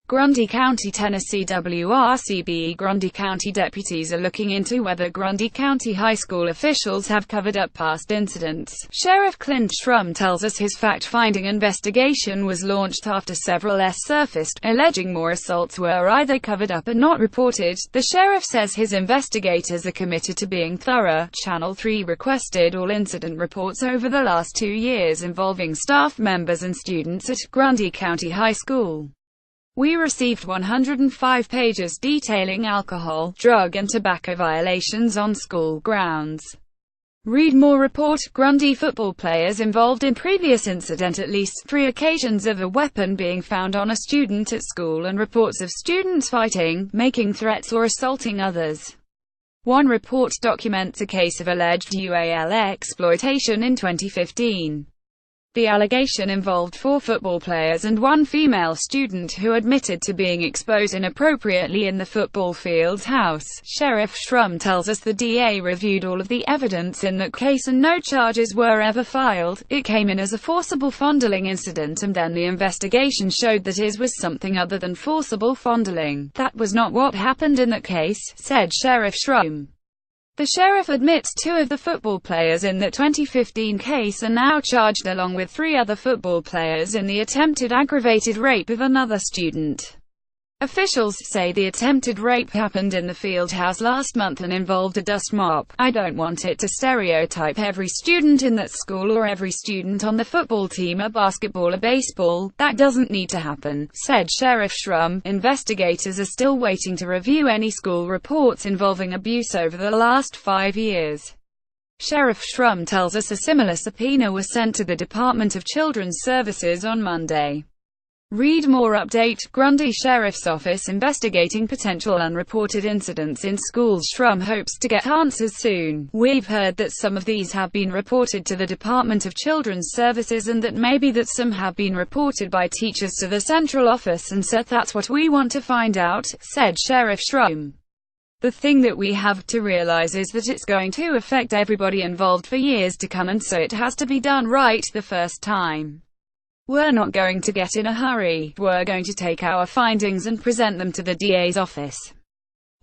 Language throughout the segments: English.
Grundy County, Tennessee. WRCB Grundy County deputies are looking into whether Grundy County High School officials have covered up past incidents. Sheriff Clint Shrum tells us his fact-finding investigation was launched after several surfaced, alleging more assaults were either covered up or not reported. The sheriff says his investigators are committed to being thorough. Channel 3 requested all incident reports over the last 2 years involving staff members and students at Grundy County High School. We received 105 pages detailing alcohol, drug and tobacco violations on school grounds. Read more. Report: Grundy football players involved in previous incident, at least 3 occasions of a weapon being found on a student at school, and reports of students fighting, making threats or assaulting others. One report documents a case of alleged UAL exploitation in 2015. The allegation involved 4 football players and 1 female student who admitted to being exposed inappropriately in the football field's house. Sheriff Shrum tells us the DA reviewed all of the evidence in that case and no charges were ever filed. It came in as a forcible fondling incident, and then the investigation showed that it was something other than forcible fondling. That was not what happened in that case, said Sheriff Shrum. The sheriff admits 2 of the football players in the 2015 case are now charged, along with 3 other football players, in the attempted aggravated rape of another student. Officials say the attempted rape happened in the field house last month and involved a dust mop. I don't want it to stereotype every student in that school or every student on the football team or basketball or baseball. That doesn't need to happen, said Sheriff Shrum. Investigators are still waiting to review any school reports involving abuse over the last 5 years. Sheriff Shrum tells us a similar subpoena was sent to the Department of Children's Services on Monday. Read more. Update: Grundy Sheriff's Office investigating potential unreported incidents in schools. Shrum hopes to get answers soon. We've heard that some of these have been reported to the Department of Children's Services, and that maybe that some have been reported by teachers to the central office, and so that's what we want to find out, said Sheriff Shrum. The thing that we have to realize is that it's going to affect everybody involved for years to come, and so it has to be done right the first time. We're not going to get in a hurry. We're going to take our findings and present them to the DA's office.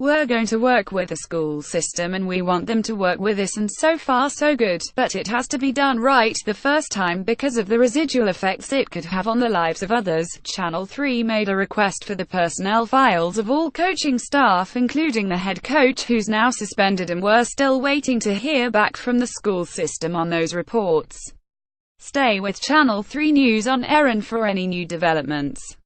We're going to work with the school system, and we want them to work with us, and so far so good. But it has to be done right the first time because of the residual effects it could have on the lives of others. Channel 3 made a request for the personnel files of all coaching staff, including the head coach, who's now suspended, and we're still waiting to hear back from the school system on those reports. Stay with Channel 3 News on air and for any new developments.